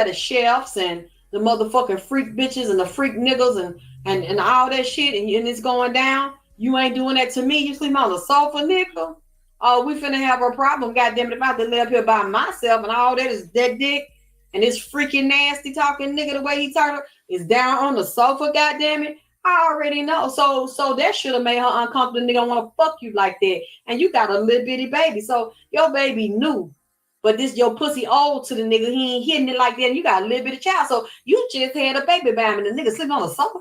the chefs and the motherfucking freak bitches and the freak niggas and all that shit and it's going down. You ain't doing that to me. You sleep on the sofa, nigga. Oh, we finna have a problem. Goddamn it, about to live here by myself and all that is dead dick and this freaking nasty talking nigga the way he talking is down on the sofa. Goddamn it. I already know. So that should have made her uncomfortable. Nigga don't want to fuck you like that. And you got a little bitty baby. So your baby new. But this your pussy old to the nigga. He ain't hitting it like that. And you got a little bitty child. So you just had a baby by him and the nigga sleeping on the sofa.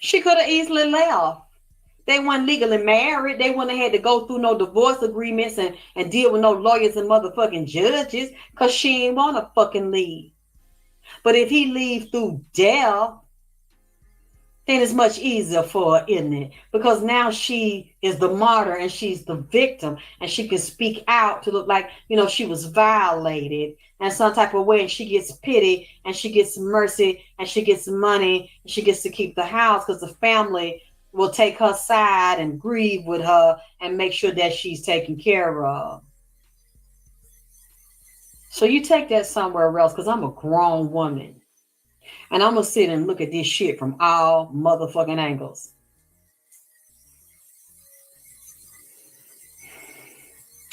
She could have easily left. They weren't legally married. They wouldn't have had to go through no divorce agreements and deal with no lawyers and motherfucking judges because she ain't want to fucking leave. But if he leave through death, then it's much easier for her, isn't it? Because now she is the martyr and she's the victim and she can speak out to look like, she was violated in some type of way and she gets pity and she gets mercy and she gets money and she gets to keep the house because the family will take her side and grieve with her and make sure that she's taken care of. So you take that somewhere else because I'm a grown woman. And I'm going to sit and look at this shit from all motherfucking angles.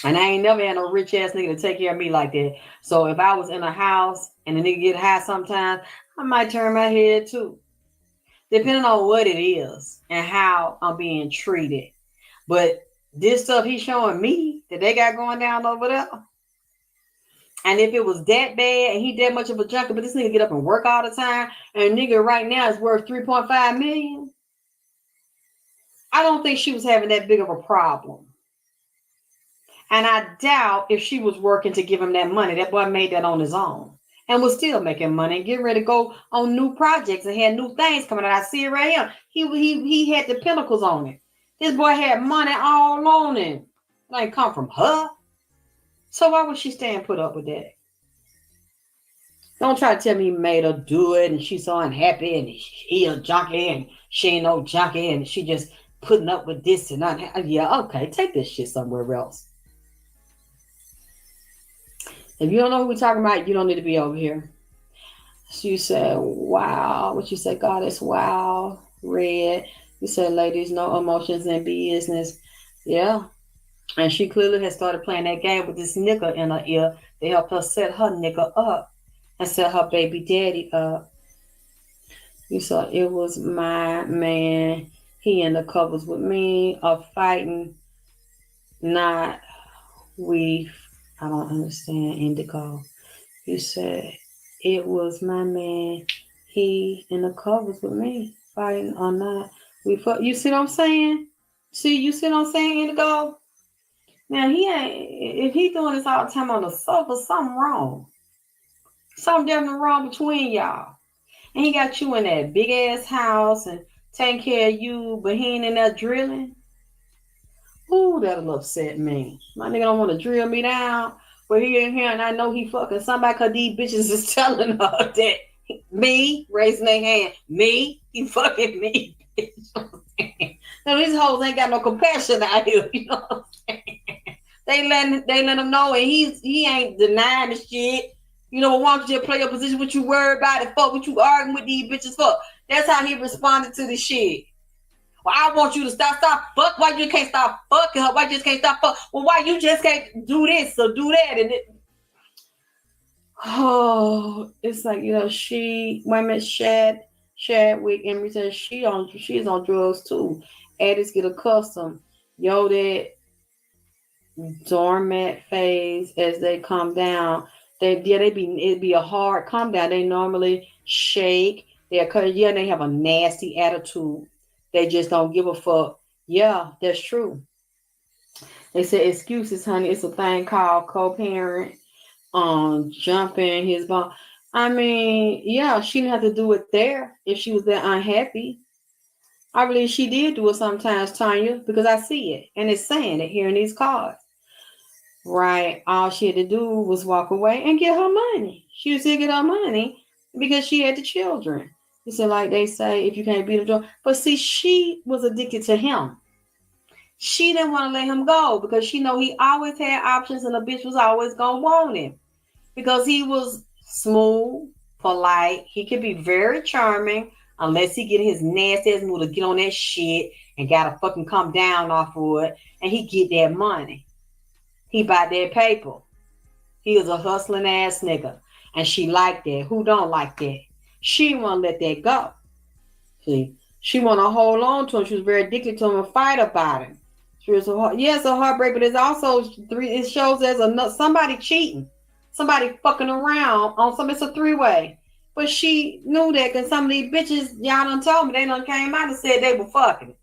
And I ain't never had no rich ass nigga to take care of me like that. So if I was in a house and the nigga get high sometimes, I might turn my head too. Depending on what it is and how I'm being treated. But this stuff he's showing me that they got going down over there. And if it was that bad and he that much of a junkie, but this nigga get up and work all the time, and nigga right now is worth 3.5 million, I don't think she was having that big of a problem. And I doubt if she was working to give him that money. That boy made that on his own and was still making money and getting ready to go on new projects and had new things coming out. I see it right here. He had the pinnacles on it. This boy had money all on it. It ain't come from her. So why would she stay and put up with that? Don't try to tell me he made her do it and she's so unhappy and he a junkie and she ain't no junkie and she just putting up with this and that. Yeah, okay, take this shit somewhere else. If you don't know who we're talking about, you don't need to be over here. So you said, wow. What you say, Goddess? Wow. Red. You said, ladies, no emotions in business. Yeah. And she clearly has started playing that game with this nigga in her ear. They helped her set her nigga up and set her baby daddy up. You saw it was my man. He in the covers with me are fighting. Not we. I don't understand indigo. You said it was my man. He in the covers with me fighting or not. You see what I'm saying? You see what I'm saying, indigo? Now, if he doing this all the time on the sofa, something wrong. Something definitely wrong between y'all. And he got you in that big ass house and taking care of you, but he ain't in there drilling. Ooh, that'll upset me. My nigga don't want to drill me down, but he in here and I know he fucking somebody because these bitches is telling her that me, raising their hand, me, he fucking me. Now, these hoes ain't got no compassion out here, you know what I'm saying? They let him know, and he ain't denying the shit. You know, why don't you just play your position? What you worried about it? Fuck what you arguing with these bitches for? That's how he responded to the shit. Well, I want you to stop fuck. Why you can't stop fucking her? Why you just can't stop fuck? Well, why you just can't do this or do that? And it's like, women Chadwick Emery says she's on drugs too. Addicts get accustomed. That dormant phase as they come down. It'd be a hard come down. They normally shake. They have a nasty attitude. They just don't give a fuck. Yeah, that's true. They say excuses, honey. It's a thing called co-parent. Jumping his bone. I mean, yeah, she didn't have to do it there if she was that unhappy. I believe she did do it sometimes, Tanya, because I see it. And it's saying it here in these cards. Right. All she had to do was walk away and get her money. She was to get her money because she had the children. You said, like they say, if you can't beat a drum. But see, she was addicted to him. She didn't want to let him go because she know he always had options and the bitch was always going to want him. because he was smooth, polite. He could be very charming unless he get his nasty ass mood to get on that shit and gotta fucking come down off of it, and he get that money. He buy that paper. He is a hustling ass nigga, and she liked that. Who don't like that? She won't let that go. See, she want to hold on to him. She was very addicted to him and fight about him. She was yes, a heartbreak, but it's also three. It shows there's somebody cheating, somebody fucking around on some. It's a three-way. But she knew that because some of these bitches, y'all done told me, they done came out and said they were fucking.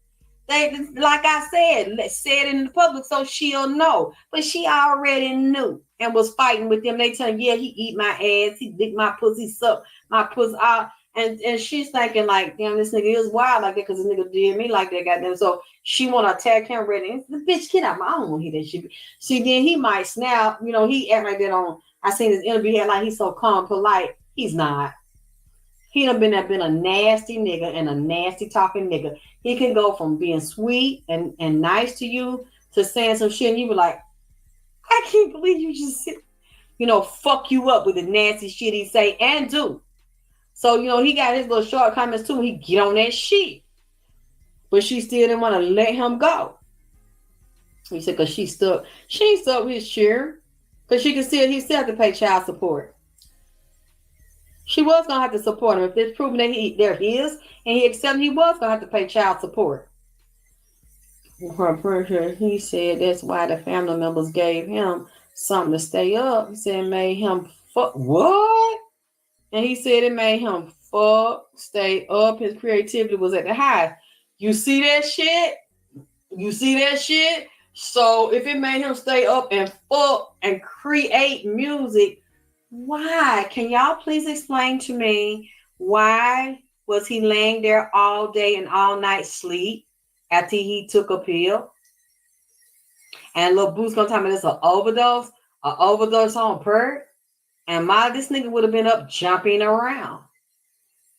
They, like I said, said it in the public so she'll know. But she already knew and was fighting with them. They tell her, yeah, he eat my ass, he lick my pussy, suck my pussy out. And she's thinking like, damn, this nigga is wild like that because this nigga did me like that, goddamn. So she want to attack him ready. The bitch, get out my own. He that shit. See, then he might snap. You know, he act like that on. I seen his interview. He act like he's so calm, polite. He's not. He done been a nasty nigga and a nasty talking nigga. He can go from being sweet and nice to you to saying some shit, and you be like, I can't believe you just sit, fuck you up with the nasty shit he say and do. So, he got his little short comments too. He get on that shit. But she still didn't want to let him go. He said, because she ain't stuck with his share. Because he still have to pay child support. She was gonna have to support him. If it's proven that they're his and he accepted, he was gonna have to pay child support. Her pressure, he said that's why the family members gave him something to stay up. He said it made him fuck what? And he said it made him stay up. His creativity was at the highest. You see that shit? You see that shit? So if it made him stay up and fuck and create music, why? Can y'all please explain to me why was he laying there all day and all night sleep after he took a pill? And little Boo's gonna tell me this an overdose on perk. And this nigga would have been up jumping around.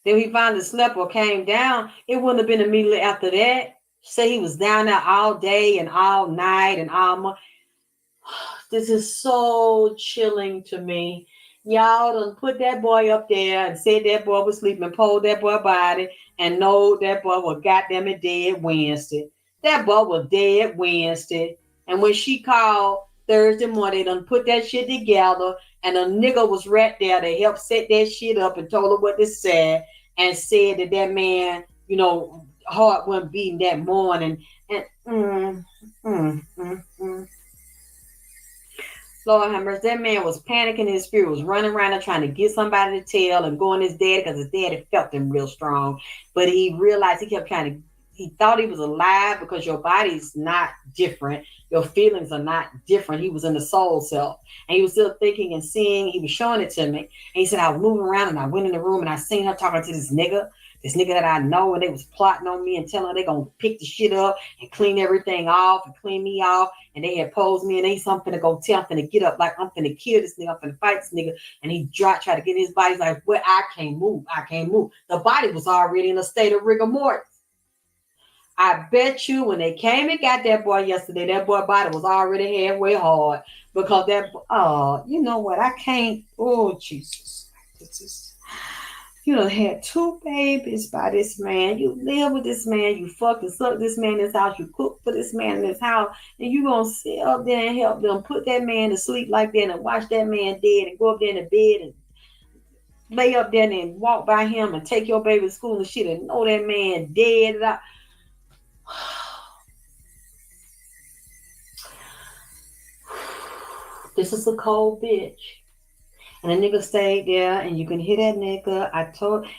Then he finally slept or came down. It wouldn't have been immediately after that. Say he was down there all day and all night and all month. This is so chilling to me. Y'all done put that boy up there and said that boy was sleeping, pulled that boy body, and know that boy was goddamn it dead Wednesday. That boy was dead Wednesday. And when she called Thursday morning, they done put that shit together, and a nigga was right there to help set that shit up and told her what to say, and said that man, heart wasn't beating that morning. And Lord have mercy, that man was panicking. His spirit was running around and trying to get somebody to tell and going his daddy because his daddy felt him real strong. But he realized he thought he was alive because your body's not different. Your feelings are not different. He was in the soul self. And he was still thinking and seeing. He was showing it to me. And he said, I was moving around and I went in the room and I seen her talking to this nigga that I know, and they was plotting on me and telling her they gonna pick the shit up and clean everything off and clean me off. And they had posed me and they said, I'm finna go tell, I'm finna get up, like I'm finna kill this nigga, I'm finna fight this nigga. And he try to get in his body. He's like, well, I can't move. The body was already in a state of rigor mortis. I bet you when they came and got that boy yesterday, that boy body was already halfway hard because you know what? I can't. Oh, Jesus. You done had 2 babies by this man. You live with this man. You fucking suck this man in this house. You cook for this man in this house. And you going to sit up there and help them put that man to sleep like that and watch that man dead and go up there in the bed and lay up there and walk by him and take your baby to school and shit and know that man dead. This is a cold bitch. And the nigga stayed there, and you can hear that nigga.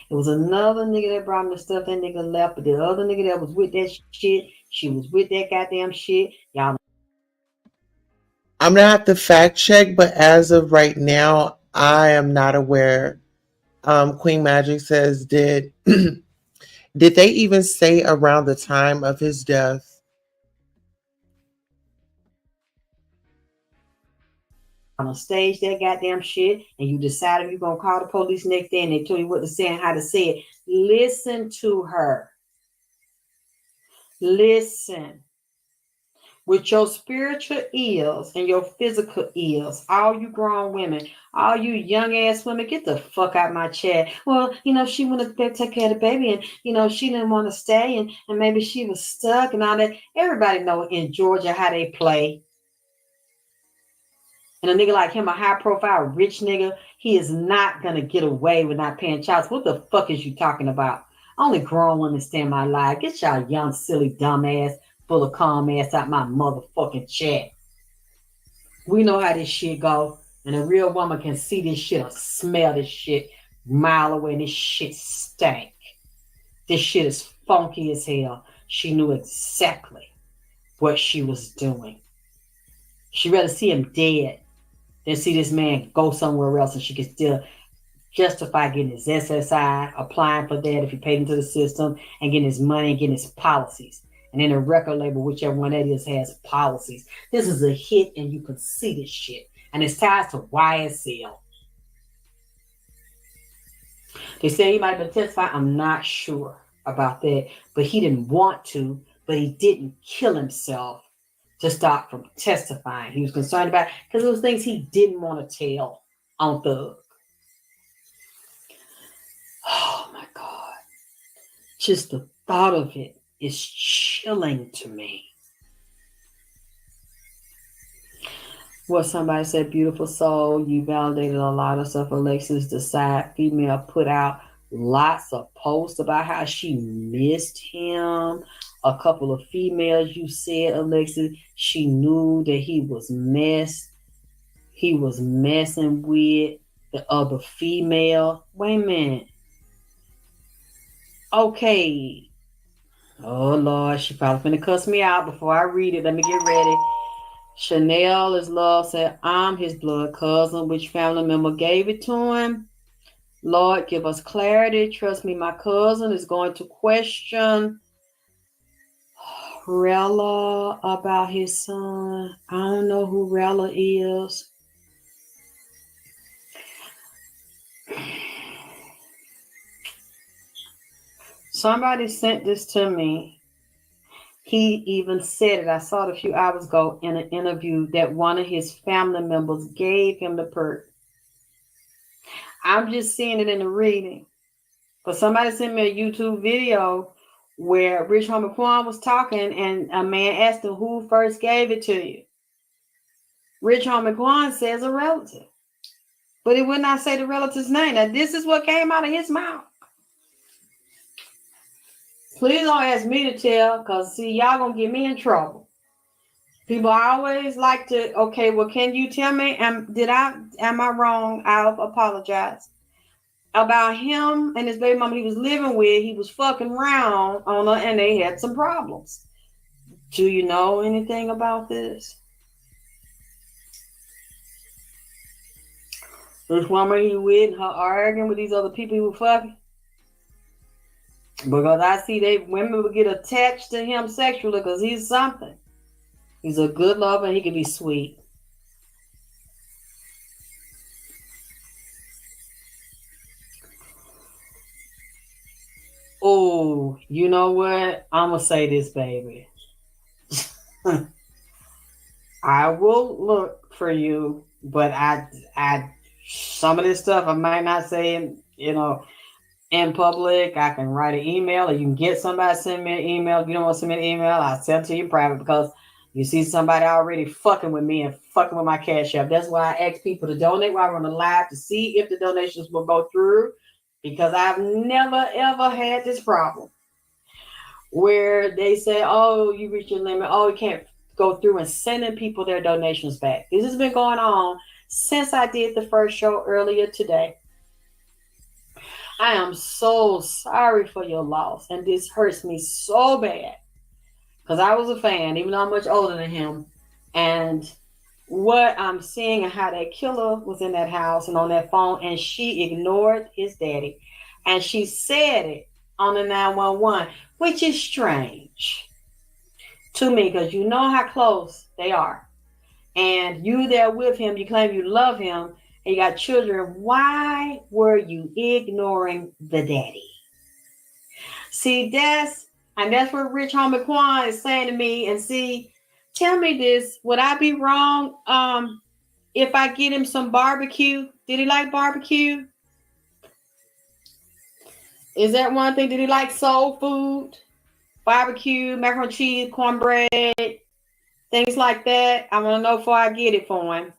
It was another nigga that brought me the stuff. That nigga left, but the other nigga that was with that shit, she was with that goddamn shit. Y'all. I'm gonna have to fact check, but as of right now, I am not aware. Queen Magic says, did they even say around the time of his death? On stage that goddamn shit, and you decide if you're gonna call the police next day and they tell you what to say and how to say it. Listen to her. Listen. with your spiritual ears and your physical ears, all you grown women, all you young ass women, get the fuck out my chat. Well, she wanted to take care of the baby, and she didn't want to stay, and maybe she was stuck and all that. Everybody know in Georgia how they play. And a nigga like him, a high profile rich nigga, he is not gonna get away with not paying child support. What the fuck is you talking about? Only grown women stand my life. Get y'all young, silly, dumb ass, full of calm ass out my motherfucking chat. We know how this shit go. And a real woman can see this shit or smell this shit mile away, and this shit stank. This shit is funky as hell. She knew exactly what she was doing. She'd rather see him dead than see this man go somewhere else, and she could still justify getting his SSI, applying for that if he paid into the system, and getting his money and getting his policies. And then a record label, whichever one that is, has policies. This is a hit, and you can see this shit. And it's tied to YSL. They say he might have been testifying. I'm not sure about that. But he didn't want to, but he didn't kill himself to stop from testifying. He was concerned about it because it was things he didn't want to tell on Thug. Oh my God. Just the thought of it is chilling to me. What somebody said, beautiful soul, you validated a lot of stuff. Alexyss, the side female, put out lots of posts about how she missed him. A couple of females, you said, Alexyss, she knew that he was messing with the other female. Wait a minute. Okay. Oh Lord, she probably finna cuss me out before I read it. Let me get ready. Chanel is love said, I'm his blood cousin. Which family member gave it to him? Lord, give us clarity. Trust me, my cousin is going to question Rella about his son. I don't know who Rella is. Somebody sent this to me. He even said it. I saw it a few hours ago in an interview that one of his family members gave him the perk. I'm just seeing it in the reading. But somebody sent me a YouTube video where Rich Homie Quan was talking and a man asked him who first gave it to you. Rich Homie Quan says a relative. But he would not say the relative's name. Now, this is what came out of his mouth. Please don't ask me to tell, because, see, y'all going to get me in trouble. People always like to, okay, well, can you tell me, am I wrong? I'll apologize. About him and his baby mama he was living with, he was fucking around on her, and they had some problems. Do you know anything about this? This woman he with, her arguing with these other people he was fucking. Because I see women will get attached to him sexually because he's something. He's a good lover and he can be sweet. Oh, you know what? I'm going to say this, baby. I will look for you, but I some of this stuff I might not say, in public. I can write an email, or you can get somebody to send me an email. If you don't want to send me an email, I'll send it to you private, because you see somebody already fucking with me and fucking with my Cash App. That's why I ask people to donate while we're on the live to see if the donations will go through, because I've never ever had this problem where they say, oh, you reached your limit. Oh, you can't go through, and sending people their donations back. This has been going on since I did the first show earlier today. I am so sorry for your loss, and this hurts me so bad because I was a fan, even though I'm much older than him. And what I'm seeing and how that killer was in that house and on that phone, and she ignored his daddy, and she said it on the 911, which is strange to me because you know how close they are, and you there with him. You claim you love him. And you got children. Why were you ignoring the daddy? See, that's what Rich Homie Quan is saying to me. And see, Tell me this. Would I be wrong if I get him some barbecue? Did he like barbecue? Is that one thing? Did he like soul food? Barbecue, macaroni and cheese, cornbread, things like that. I want to know before I get it for him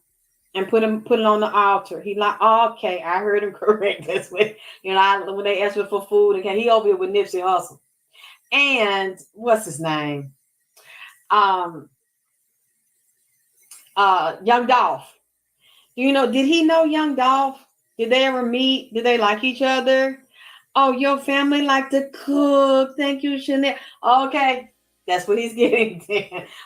and put it on the altar. He like, oh, okay, I heard him correct. That's what when they ask me for food, okay, he over here with Nipsey Hussle. And what's his name? Um, Young Dolph. Did he know Young Dolph? Did they ever meet? Did they like each other? Oh, your family like to cook. Thank you, Chanel. Okay, that's what he's getting.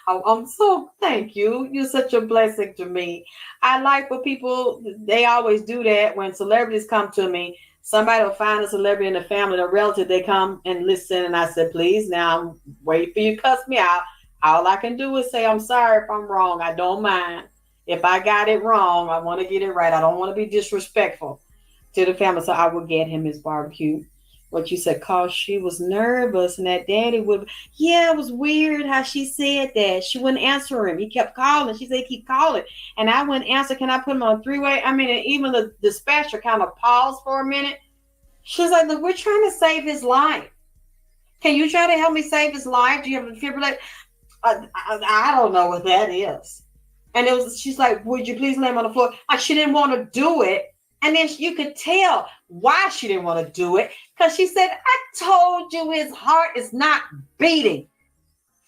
I'm so thank you. You're such a blessing to me. I like for people. They always do that when celebrities come to me. Somebody will find a celebrity in the family, a relative. They come and listen, and I said, please, now I'm waiting for you to cuss me out. All I can do is say I'm sorry if I'm wrong. I don't mind. If I got it wrong, I want to get it right. I don't want to be disrespectful to the family, so I would get him his barbecue. What you said, cause she was nervous, and that daddy would. Yeah, it was weird how she said that. She wouldn't answer him. He kept calling. She said, keep calling, and I wouldn't answer. Can I put him on a three-way? I mean, and even the dispatcher kind of paused for a minute. She was like, look, we're trying to save his life. Can you try to help me save his life? Do you have a defibrillator? I don't know what that is. And she's like, would you please lay him on the floor? Like, she didn't want to do it. And then you could tell why she didn't want to do it. Because she said, I told you his heart is not beating.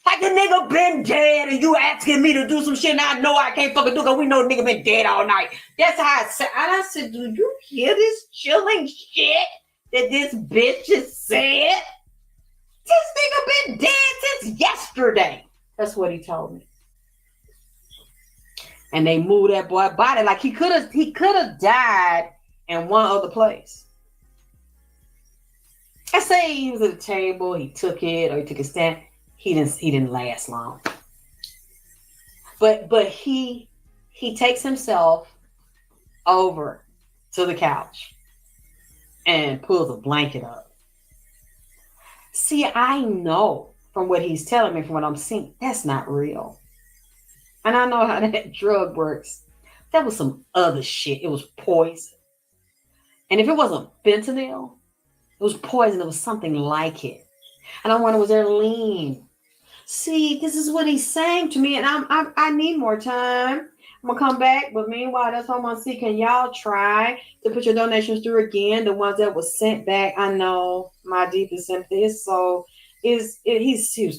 Like the nigga been dead and you asking me to do some shit and I know I can't fucking do it because we know the nigga been dead all night. That's how I said. And I said, do you hear this chilling shit that this bitch just said? This nigga been dead since yesterday. That's what he told me. And they moved that boy body like he could have died in one other place. I say he was at a table, he took it, or he took a stand. He didn't last long. But he takes himself over to the couch and pulls a blanket up. See, I know from what he's telling me, from what I'm seeing, that's not real. And I know how that drug works. That was some other shit. It was poison. And if it wasn't fentanyl, it was poison. It was something like it. And I wonder, was there lean? See, this is what he's saying to me, and I need more time. I'm gonna come back, but meanwhile, that's what I want to see. Can y'all try to put your donations through again? The ones that was sent back. I know my deepest sympathy. His soul he was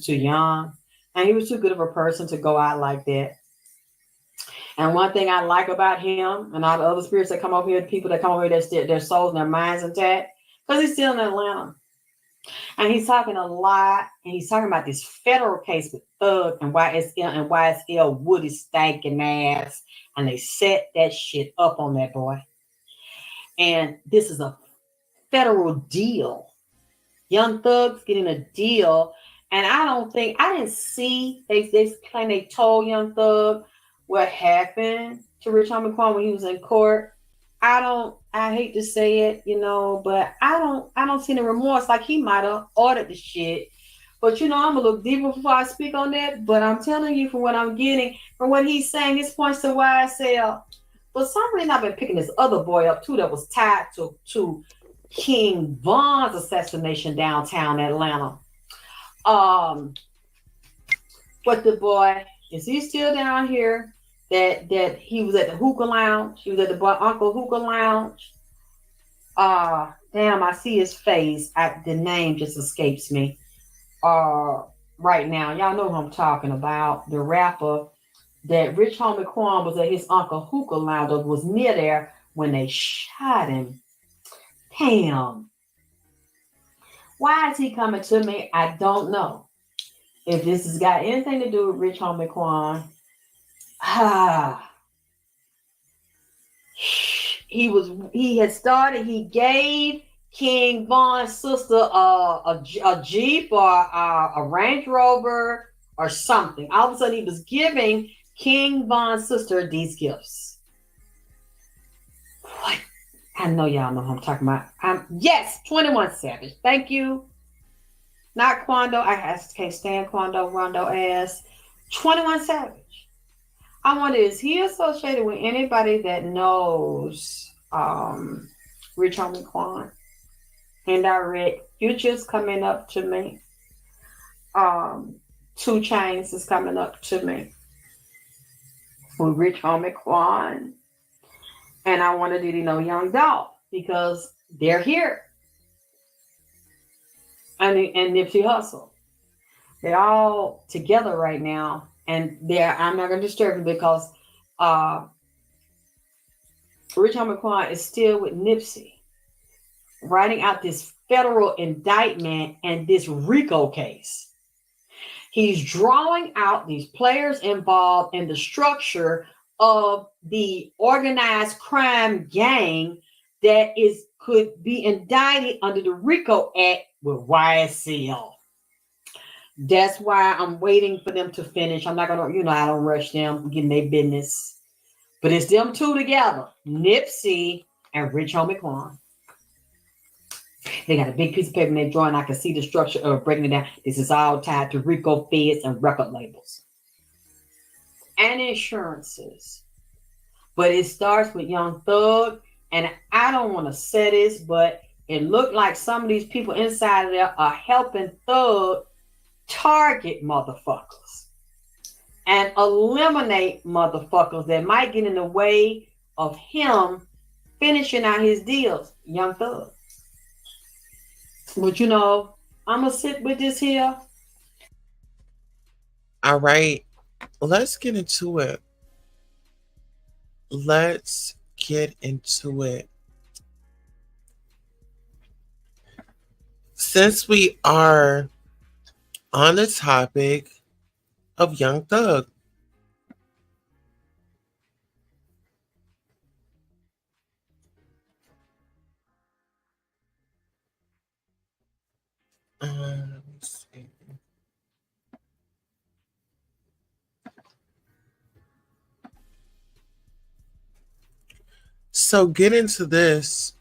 too young, and he was too good of a person to go out like that. And one thing I like about him and all the other spirits that come over here, the people that come over here, their souls and their minds intact, because he's still in Atlanta. And he's talking a lot, and he's talking about this federal case with Thug and YSL Woody stinking ass, and they set that shit up on that boy. And this is a federal deal. Young Thug's getting a deal, and I didn't see, they claim they told Young Thug what happened to Rich Homie Quan when he was in court. I hate to say it, but I don't see any remorse. Like he might have ordered the shit. But I'm gonna look deeper before I speak on that. But I'm telling you, from what I'm getting, from what he's saying, this points to YSL. For some reason, I've been picking this other boy up too that was tied to King Von's assassination downtown Atlanta. But the boy, is he still down here? That he was at the hookah lounge. He was at the Uncle Hookah Lounge. Damn, I see his face. The name just escapes me. Right now, y'all know who I'm talking about. The rapper that Rich Homie Quan was at his Uncle Hookah Lounge, or was near there when they shot him. Damn. Why is he coming to me? I don't know. If this has got anything to do with Rich Homie Quan. He gave King Von's sister a Jeep or a Range Rover or something. All of a sudden he was giving King Von's sister these gifts. What? I know y'all know who I'm talking about. Yes, 21 Savage. Thank you. Not Quando. I can't stand Quando Rondo ass. 21 Savage. I wonder, is he associated with anybody that knows Rich Homie Quan? Indirect Futures coming up to me. Um, Two Chains is coming up to me with Rich Homie Quan. And I wonder, did he know Young Dolph? Because they're here. And Nipsey Hussle. They're all together right now. And I'm not going to disturb them because uh, Rich Homie Quan is still with Nipsey, writing out this federal indictment and this RICO case. He's drawing out these players involved in the structure of the organized crime gang that is could be indicted under the RICO Act with YSL. That's why I'm waiting for them to finish. I'm not gonna, I don't rush them getting their business. But it's them two together, Nipsey and Rich Homie Quan. They got a big piece of paper in their drawing. I can see the structure of breaking it down. This is all tied to RICO feds and record labels and insurances. But it starts with Young Thug. And I don't want to say this, but it looked like some of these people inside of there are helping Thug target motherfuckers and eliminate motherfuckers that might get in the way of him finishing out his deals. Young Thug. But I'm gonna sit with this here. All right, let's get into it. Let's get into it. Since we are on the topic of Young Thug, let me see. So get into this.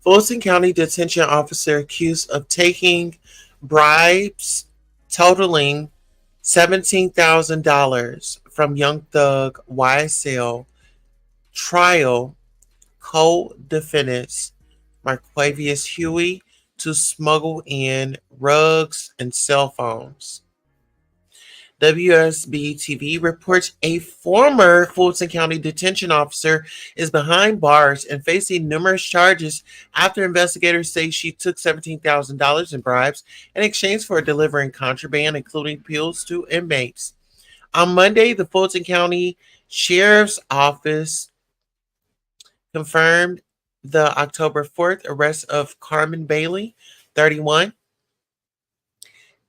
Fulton County detention officer accused of taking bribes totaling $17,000 from Young Thug YSL trial co-defendants Marquavius Huey to smuggle in rugs and cell phones. WSB TV reports a former Fulton County detention officer is behind bars and facing numerous charges after investigators say she took $17,000 in bribes in exchange for delivering contraband, including pills, to inmates. On Monday, the Fulton County Sheriff's Office confirmed the October 4th arrest of Carmen Bailey, 31.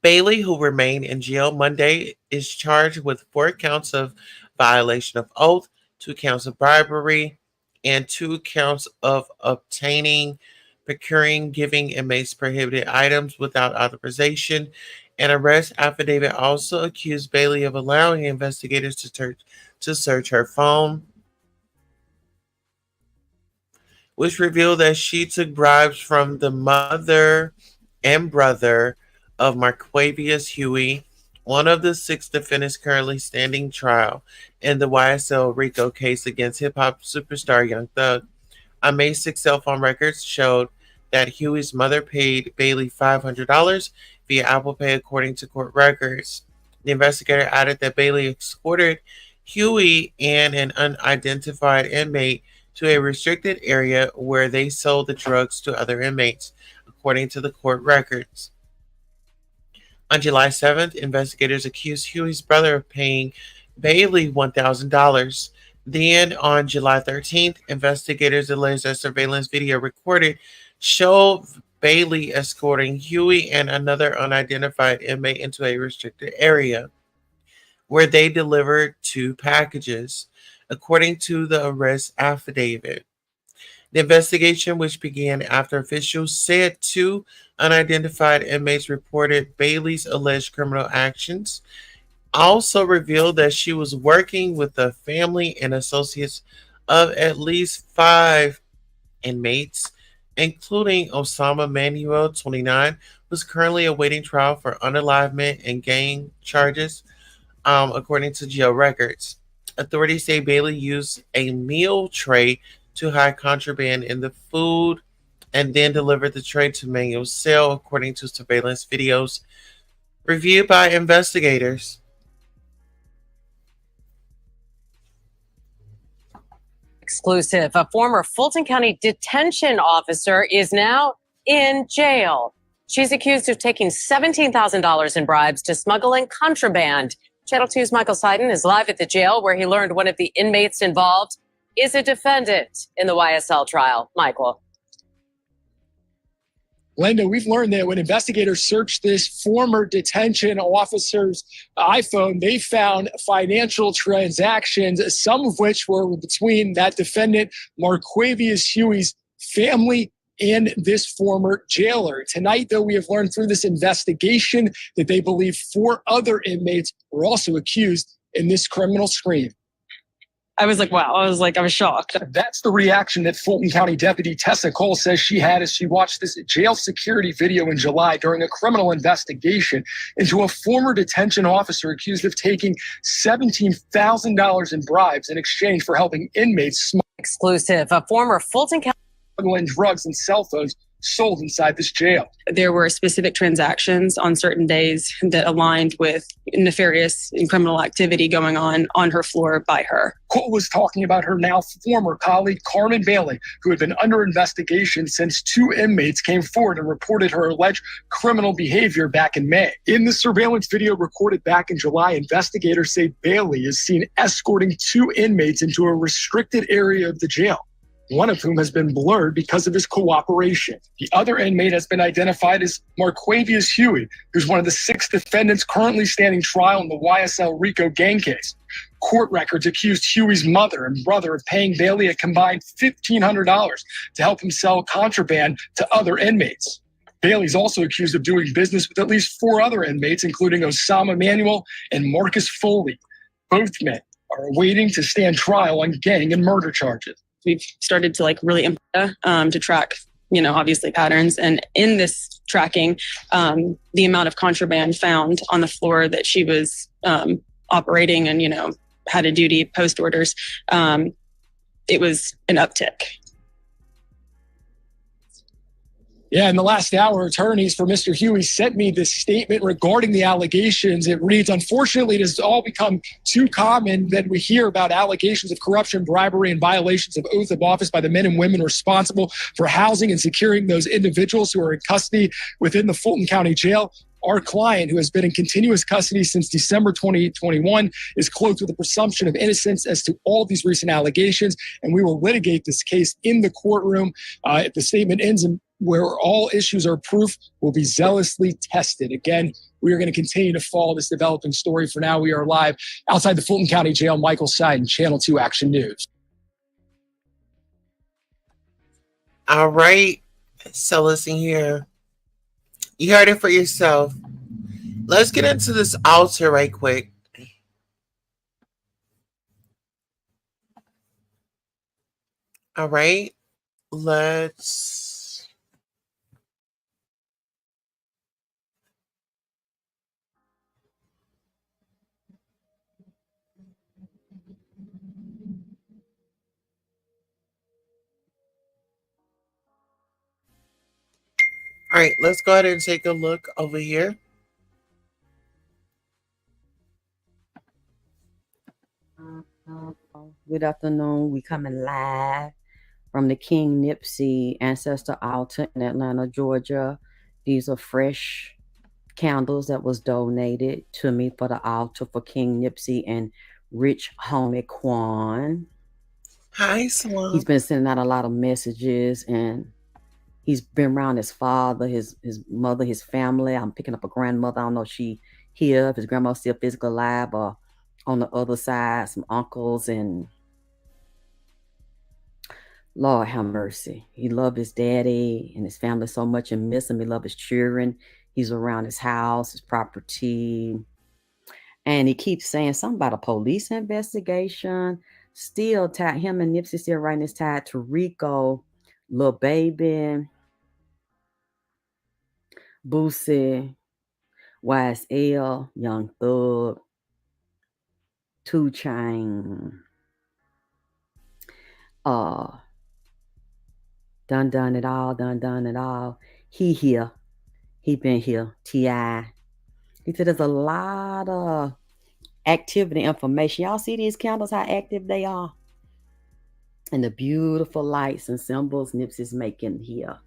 Bailey, who remained in jail Monday, is charged with 4 counts of violation of oath, 2 counts of bribery, and 2 counts of obtaining, procuring, giving inmates prohibited items without authorization. An arrest affidavit also accused Bailey of allowing investigators to search her phone, which revealed that she took bribes from the mother and brother of Marquavius Huey, one of the 6 defendants currently standing trial in the YSL RICO case against hip hop superstar Young Thug. On May 6, cell phone records showed that Huey's mother paid Bailey $500 via Apple Pay, according to court records. The investigator added that Bailey escorted Huey and an unidentified inmate to a restricted area where they sold the drugs to other inmates, according to the court records. On July 7th, investigators accused Huey's brother of paying Bailey $1,000. Then, on July 13th, investigators alleged that surveillance video recorded showed Bailey escorting Huey and another unidentified inmate into a restricted area where they delivered 2 packages, according to the arrest affidavit. The investigation, which began after officials said two unidentified inmates reported Bailey's alleged criminal actions, also revealed that she was working with the family and associates of at least five inmates, including Osama Manuel, 29, who's currently awaiting trial for unalivement and gang charges, according to jail records. Authorities say Bailey used a meal tray to hide contraband in the food and then delivered the tray to Manuel's cell, according to surveillance videos reviewed by investigators. Exclusive. A former Fulton County detention officer is now in jail. She's accused of taking $17,000 in bribes to smuggle in contraband. Channel 2's Michael Seiden is live at the jail where he learned one of the inmates involved is a defendant in the YSL trial. Michael. Linda, we've learned that when investigators searched this former detention officer's iPhone, they found financial transactions, some of which were between that defendant, Marquavius Huey's family, and this former jailer. Tonight, though, we have learned through this investigation that they believe four other inmates were also accused in this criminal scream. I was like, wow. I was shocked. That's the reaction that Fulton County Deputy Tessa Cole says she had as she watched this jail security video in July during a criminal investigation into a former detention officer accused of taking $17,000 in bribes in exchange for helping inmates smuggle. Exclusive. A former Fulton County drugs and cell phones sold inside this jail. There were specific transactions on certain days that aligned with nefarious and criminal activity going on her floor by her. Cole was talking about her now former colleague, Carmen Bailey, who had been under investigation since two inmates came forward and reported her alleged criminal behavior back in May. In the surveillance video recorded back in July, investigators say Bailey is seen escorting two inmates into a restricted area of the jail, one of whom has been blurred because of his cooperation. The other inmate has been identified as Marquavius Huey, who's one of the six defendants currently standing trial in the YSL RICO gang case. Court records accused Huey's mother and brother of paying Bailey a combined $1,500 to help him sell contraband to other inmates. Bailey's also accused of doing business with at least four other inmates, including Osama Manuel and Marcus Foley. Both men are awaiting to stand trial on gang and murder charges. We've started to really to track, obviously patterns. And in this tracking, the amount of contraband found on the floor that she was operating and, had a duty post orders, it was an uptick. Yeah, in the last hour, attorneys for Mr. Huey sent me this statement regarding the allegations. It reads, unfortunately, it has all become too common that we hear about allegations of corruption, bribery, and violations of oath of office by the men and women responsible for housing and securing those individuals who are in custody within the Fulton County Jail. Our client, who has been in continuous custody since December 2021, is cloaked with a presumption of innocence as to all of these recent allegations, and we will litigate this case in the courtroom. The statement ends in where all issues or proof will be zealously tested. Again, we are going to continue to follow this developing story. For now, we are live outside the Fulton County Jail. Michael Seiden, Channel 2 Action News. All right. So listen here. You heard it for yourself. Let's get into this altar right quick. All right. Let's... All right, let's go ahead and take a look over here. Good afternoon. We coming live from the King Nipsey Ancestor Altar in Atlanta, Georgia. These are fresh candles that was donated to me for the altar for King Nipsey and rich homie Quan. Hi, Salon. He's been sending out a lot of messages, and he's been around his father, his mother, his family. I'm picking up a grandmother. I don't know if she here, if his grandma's still physically alive, or on the other side, some uncles and Lord have mercy. He loved his daddy and his family so much and miss him. He loved his children. He's around his house, his property. And he keeps saying something about a police investigation. Still tied, him and Nipsey still writing this tied to Rico, Lil Baby, Boosie, YSL, Young Thug, 2 Chainz, done it all. He here. He been here. T.I. He said there's a lot of activity information. Y'all see these candles, how active they are? And the beautiful lights and symbols Nipsey's making here.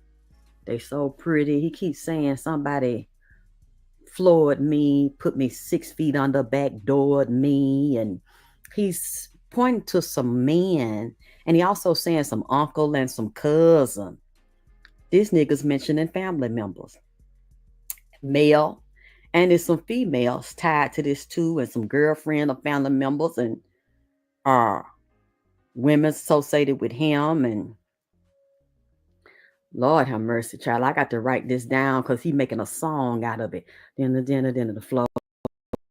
They so pretty. He keeps saying somebody floored me, put me 6 feet under, backdoored me. And he's pointing to some men. And he also saying some uncle and some cousin. This nigga's mentioning family members. Male. And there's some females tied to this too, and some girlfriend or family members, and women associated with him. And Lord have mercy, child. I got to write this down because he making a song out of it. Then the flow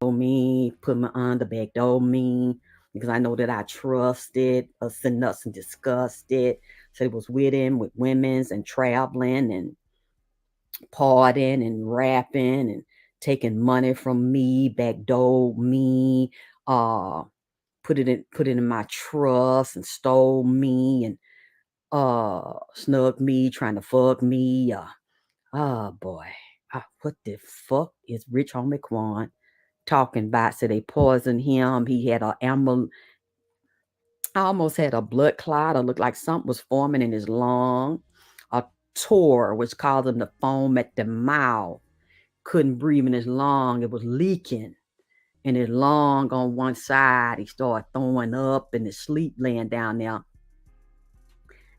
me, put me on the back door me, because I know that I trusted, sitting nuts and disgusted. So it was with him, with women's and traveling and partying and rapping and taking money from me, backdoor me, put it in my trust and stole me and snug me, trying to fuck me. Oh boy. What the fuck is Rich Homie Quan talking about? So they poisoned him. He had I almost had a blood clot. It looked like something was forming in his lung. A tor, which caused him to foam at the mouth. Couldn't breathe in his lung. It was leaking in his lung on one side. He started throwing up in his sleep, laying down there,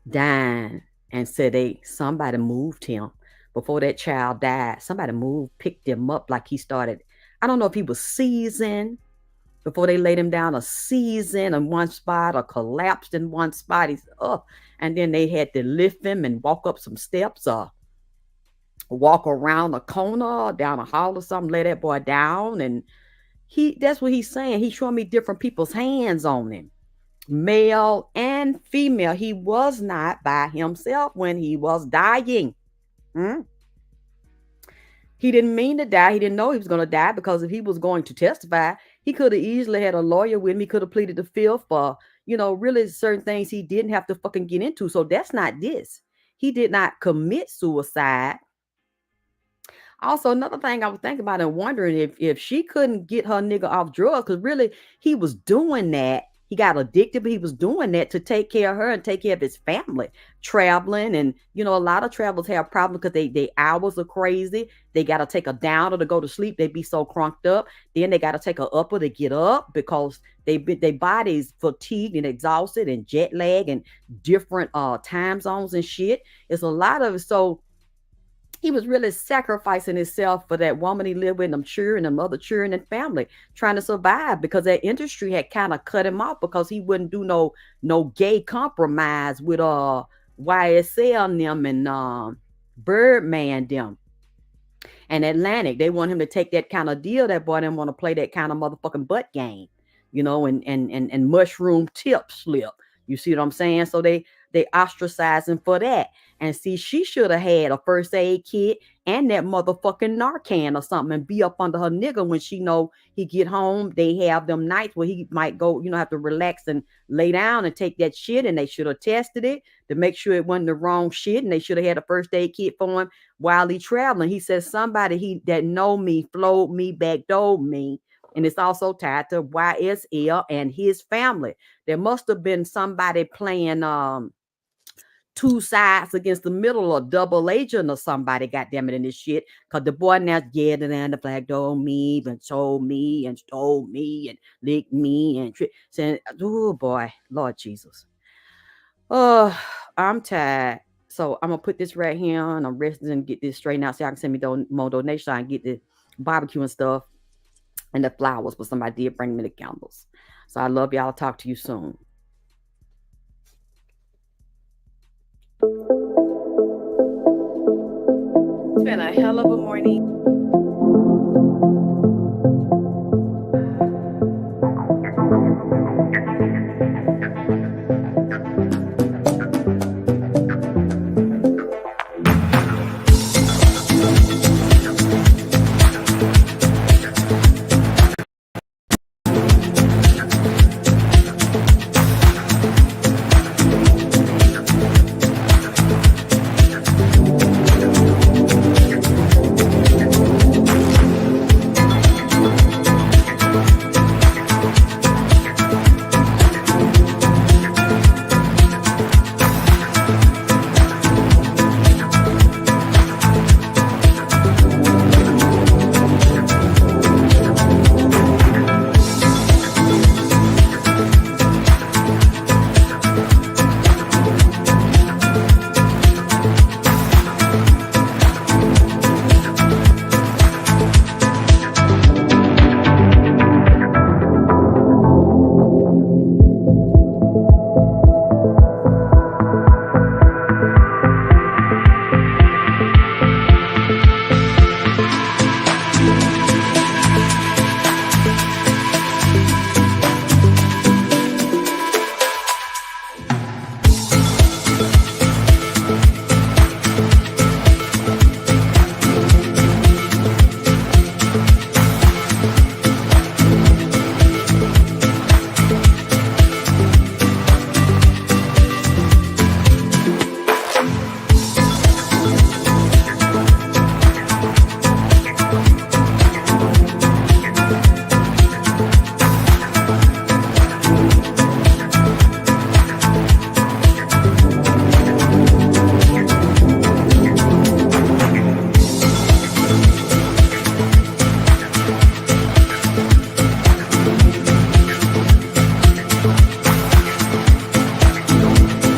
dying. And said somebody moved him before that child died. Somebody picked him up like he started. I don't know if he was seasoned before they laid him down, a season in one spot or collapsed in one spot. He's and then they had to lift him and walk up some steps or walk around a corner, down a hall or something, lay that boy down. And that's what he's saying. He's showing me different people's hands on him, male and female. He was not by himself when he was dying. He didn't mean to die. He didn't know he was going to die, because if he was going to testify, he could have easily had a lawyer with him. He could have pleaded the fifth for, really certain things he didn't have to fucking get into. So that's not this. He did not commit suicide. Also, another thing I was thinking about and wondering if she couldn't get her nigga off drugs, because really he was doing that. He got addicted, but he was doing that to take care of her and take care of his family, traveling. And, a lot of travelers have problems because they hours are crazy. They got to take a downer to go to sleep. They be so crunked up. Then they got to take a upper to get up because their body's fatigued and exhausted and jet lag and different time zones and shit. It's a lot of it. So he was really sacrificing himself for that woman he lived with, and them children, them other children and family, trying to survive, because that industry had kind of cut him off because he wouldn't do no gay compromise with YSL them and Birdman them. And Atlantic, they want him to take that kind of deal. That boy didn't want to play that kind of motherfucking butt game, and mushroom tip slip. You see what I'm saying? So they ostracize him for that. And see, she should have had a first aid kit and that motherfucking Narcan or something, and be up under her nigga when she know he get home. They have them nights where he might go, have to relax and lay down and take that shit. And they should have tested it to make sure it wasn't the wrong shit. And they should have had a first aid kit for him while he traveling. He says somebody that know me, flowed me, backdoored me. And it's also tied to YSL and his family. There must have been somebody playing two sides against the middle, or double agent or somebody, goddamn it, in this shit. Cause the boy now getting and the flag told me and told me and stole me and licked me and saying, oh boy, Lord Jesus. Oh, I'm tired. So I'm gonna put this right here and I'm resting and get this straightened out so I can send me more donations. I can get the barbecue and stuff and the flowers, but somebody did bring me the candles. So I love y'all. Talk to you soon. been a hell of a morning.